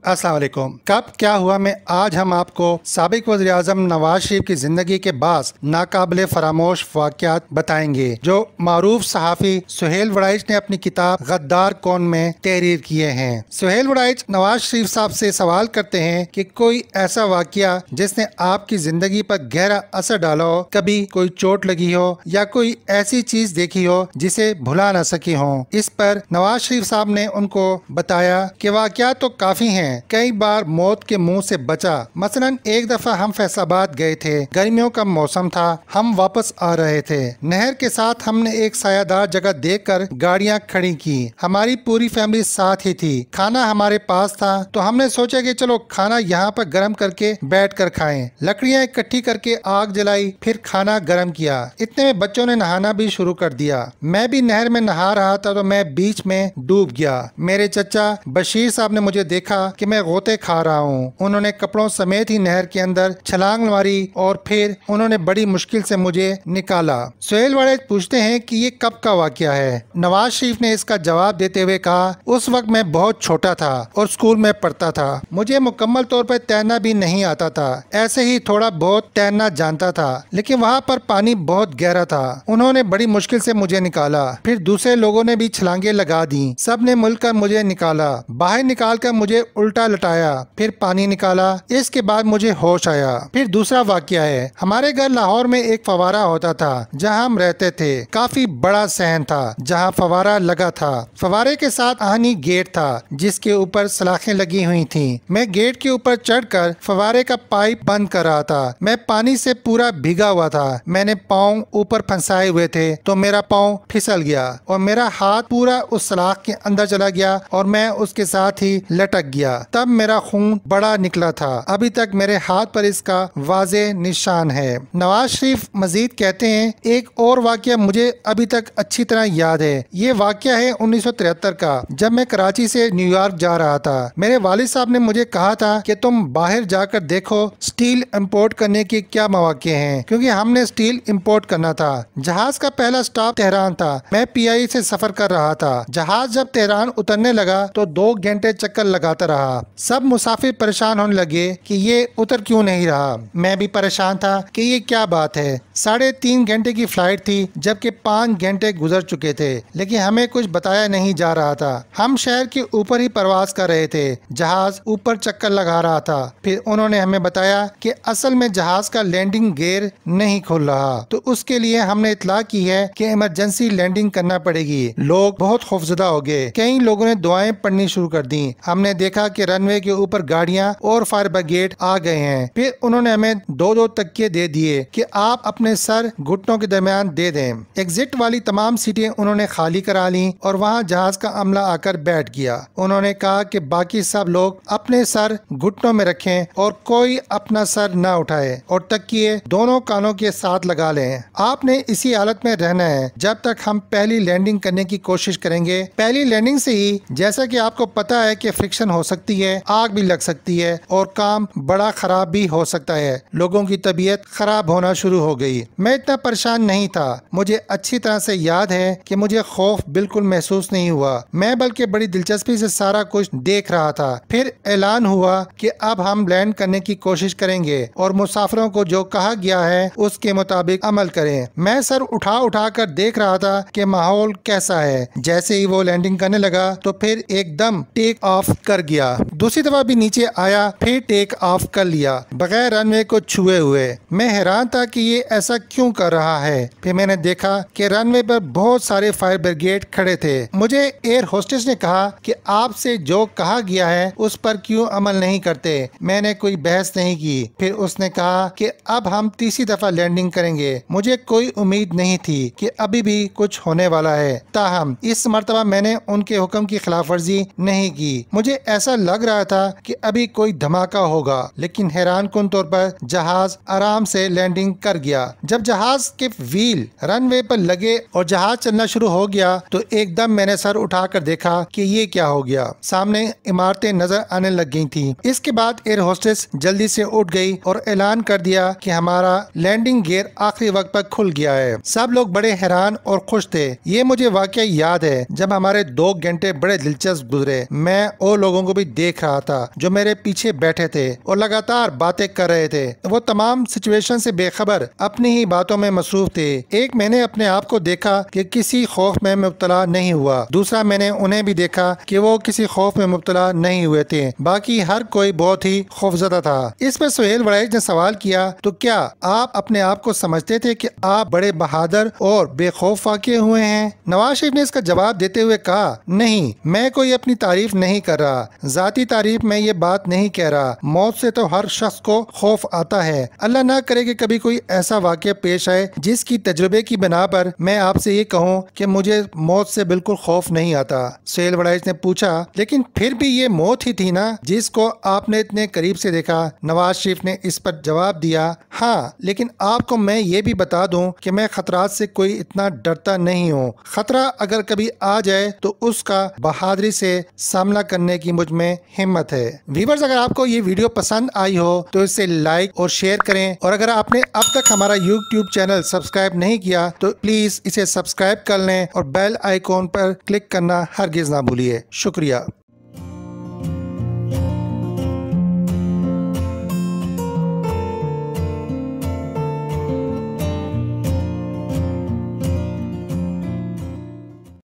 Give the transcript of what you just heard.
अस्सलाम वालेकुम। कब क्या हुआ में आज हम आपको साबिक वज़ीर आज़म नवाज शरीफ की जिंदगी के बाद नाकाबिले फरामोश वाक़यात बताएंगे जो मारूफ सहाफ़ी सुहेल वड़ाइच ने अपनी किताब गद्दार कौन में तहरीर किए हैं। सुहेल वड़ाइच नवाज शरीफ साहब से सवाल करते हैं कि कोई ऐसा वाक़या जिसने आपकी जिंदगी पर गहरा असर डाला हो, कभी कोई चोट लगी हो या कोई ऐसी चीज देखी हो जिसे भुला न सकी हो। इस पर नवाज शरीफ साहब ने उनको बताया कि वाक़यात तो काफी हैं, कई बार मौत के मुंह से बचा। मसलन एक दफा हम फैसलाबाद गए थे, गर्मियों का मौसम था, हम वापस आ रहे थे। नहर के साथ हमने एक सायादार जगह देखकर गाड़ियां खड़ी की। हमारी पूरी फैमिली साथ ही थी। खाना हमारे पास था तो हमने सोचा कि चलो खाना यहाँ पर गर्म करके बैठ कर खाएं। लकड़ियां इकट्ठी करके आग जलाई, फिर खाना गर्म किया। इतने में बच्चों ने नहाना भी शुरू कर दिया। मैं भी नहर में नहा रहा था तो मैं बीच में डूब गया। मेरे चचा बशीर साहब ने मुझे देखा कि मैं गोते खा रहा हूँ। उन्होंने कपड़ों समेत ही नहर के अंदर छलांग मारी और फिर उन्होंने बड़ी मुश्किल से मुझे निकाला। सुहेल वड़ाइच पूछते हैं कि ये कब का वाकया है। नवाज शरीफ ने इसका जवाब देते हुए कहा, उस वक्त मैं बहुत छोटा था और स्कूल में पढ़ता था। मुझे मुकम्मल तौर पर तैरना भी नहीं आता था, ऐसे ही थोड़ा बहुत तैरना जानता था, लेकिन वहाँ पर पानी बहुत गहरा था। उन्होंने बड़ी मुश्किल से मुझे निकाला। फिर दूसरे लोगों ने भी छलांगे लगा दी। सब ने मिलकर मुझे निकाला। बाहर निकाल कर मुझे उल्टा लटाया, फिर पानी निकाला। इसके बाद मुझे होश आया। फिर दूसरा वाकया है, हमारे घर लाहौर में एक फवारा होता था जहाँ हम रहते थे। काफी बड़ा सहन था जहाँ फवारा लगा था। फवारे के साथ आहनी गेट था जिसके ऊपर सलाखें लगी हुई थी। मैं गेट के ऊपर चढ़कर फवारे का पाइप बंद कर रहा था। मैं पानी से पूरा भीगा हुआ था। मैंने पाँव ऊपर फंसाए हुए थे तो मेरा पाँव फिसल गया और मेरा हाथ पूरा उस सलाख के अंदर चला गया और मैं उसके साथ ही लटक गया। तब मेरा खून बड़ा निकला था। अभी तक मेरे हाथ पर इसका वाज़े निशान है। नवाज शरीफ मजीद कहते हैं, एक और वाकया मुझे अभी तक अच्छी तरह याद है। ये वाकया है 1973 का, जब मैं कराची से न्यूयॉर्क जा रहा था। मेरे वालिद साहब ने मुझे कहा था कि तुम बाहर जाकर देखो स्टील इंपोर्ट करने के क्या मौके हैं, क्योंकि हमने स्टील इंपोर्ट करना था। जहाज का पहला स्टॉप तेहरान था। मैं PI से सफर कर रहा था। जहाज जब तेहरान उतरने लगा तो 2 घंटे चक्कर लगाता रहा। सब मुसाफिर परेशान होने लगे कि ये उतर क्यों नहीं रहा। मैं भी परेशान था कि ये क्या बात है। 3.5 घंटे की फ्लाइट थी जबकि 5 घंटे गुजर चुके थे, लेकिन हमें कुछ बताया नहीं जा रहा था। हम शहर के ऊपर ही प्रवास कर रहे थे। जहाज ऊपर चक्कर लगा रहा था। फिर उन्होंने हमें बताया कि असल में जहाज का लैंडिंग गियर नहीं खुल रहा, तो उसके लिए हमने इतला की है कि इमरजेंसी लैंडिंग करना पड़ेगी। लोग बहुत खौफजदा हो गए। कई लोगों ने दुआएं पढ़नी शुरू कर दी। हमने देखा कि रनवे के ऊपर गाड़ियां और फायर ब्रिगेड आ गए हैं। फिर उन्होंने हमें 2-2 तकिए दे दिए कि आप अपने सर घुटनों के दरमियान दे दें। एग्जिट वाली तमाम सीटें उन्होंने खाली करा ली और वहां जहाज का अमला आकर बैठ गया। उन्होंने कहा कि बाकी सब लोग अपने सर घुटनों में रखें और कोई अपना सर न उठाए और तकिए दोनों कानों के साथ लगा लें। आपने इसी हालत में रहना है जब तक हम पहली लैंडिंग करने की कोशिश करेंगे। पहली लैंडिंग से ही, जैसा कि आपको पता है कि फ्रिक्शन हो सकती है, आग भी लग सकती है और काम बड़ा खराब भी हो सकता है। लोगों की तबीयत खराब होना शुरू हो गई। मैं इतना परेशान नहीं था। मुझे अच्छी तरह से याद है कि मुझे खौफ बिल्कुल महसूस नहीं हुआ। मैं बल्कि बड़ी दिलचस्पी से सारा कुछ देख रहा था। फिर ऐलान हुआ कि अब हम लैंड करने की कोशिश करेंगे और मुसाफिरों को जो कहा गया है उसके मुताबिक अमल करें। मैं सर उठा उठा कर देख रहा था कि माहौल कैसा है। जैसे ही वो लैंडिंग करने लगा तो फिर एकदम टेक ऑफ कर गया। दूसरी दफा भी नीचे आया, फिर टेक ऑफ कर लिया बगैर रनवे को छुए हुए। मैं हैरान था कि ये ऐसा क्यों कर रहा है। फिर मैंने देखा कि रनवे पर बहुत सारे फायर ब्रिगेड खड़े थे। मुझे एयर होस्टेस ने कहा कि आपसे जो कहा गया है उस पर क्यों अमल नहीं करते। मैंने कोई बहस नहीं की। फिर उसने कहा कि अब हम तीसरी दफा लैंडिंग करेंगे। मुझे कोई उम्मीद नहीं थी कि अभी भी कुछ होने वाला है। ताहम इस मर्तबा मैंने उनके हुक्म की खिलाफ वर्जी नहीं की। मुझे ऐसा लग रहा था कि अभी कोई धमाका होगा, लेकिन हैरान कुन तौर पर जहाज आराम से लैंडिंग कर गया। जब जहाज के व्हील रनवे पर लगे और जहाज चलना शुरू हो गया तो एकदम मैंने सर उठाकर देखा कि ये क्या हो गया। सामने इमारतें नजर आने लग गई थी। इसके बाद एयर होस्टेस जल्दी से उठ गई और ऐलान कर दिया कि हमारा लैंडिंग गियर आखिरी वक्त पर खुल गया है। सब लोग बड़े हैरान और खुश थे। ये मुझे वाकया याद है जब हमारे 2 घंटे बड़े दिलचस्प गुजरे। मैं और लोगों को भी देख रहा था जो मेरे पीछे बैठे थे और लगातार बातें कर रहे थे। वो तमाम सिचुएशन से बेखबर अपनी ही बातों में मसरूफ थे। एक, मैंने अपने आप को देखा कि किसी खौफ में मुब्तला नहीं हुआ। दूसरा, मैंने उन्हें भी देखा कि वो किसी खौफ में मुब्तला नहीं हुए थे। बाकी हर कोई बहुत ही खौफजदा था। इस पर सुहेल वड़ाइच ने सवाल किया, तो क्या आप अपने आप को समझते थे कि आप बड़े बहादुर और बेखौफ वाक़े हुए हैं? नवाज शरीफ ने इसका जवाब देते हुए कहा, नहीं, मैं कोई अपनी तारीफ नहीं कर रहा, जाती तारीफ में ये बात नहीं कह रहा। मौत से तो हर शख्स को खौफ आता है। अल्लाह ना करे कि कभी कोई ऐसा वाक़या पेश आए जिसकी तजुर्बे की बिना पर मैं आपसे ये कहूँ कि मुझे मौत से बिल्कुल खौफ नहीं आता। सुहेल वड़ाइच ने पूछा, लेकिन फिर भी ये मौत ही थी ना जिसको आपने इतने करीब से देखा? नवाज शरीफ ने इस पर जवाब दिया, हाँ, लेकिन आपको मैं ये भी बता दूं कि मैं खतरात से कोई इतना डरता नहीं हूँ। खतरा अगर कभी आ जाए तो उसका बहादुरी से सामना करने की मुझ में हिम्मत है। व्यूअर्स, अगर आपको ये वीडियो पसंद आई हो तो इसे लाइक और शेयर करें, और अगर आपने अब तक हमारा यूट्यूब चैनल सब्सक्राइब नहीं किया तो प्लीज इसे सब्सक्राइब कर लें और बेल आइकॉन पर क्लिक करना हरगिज ना भूलिए। शुक्रिया।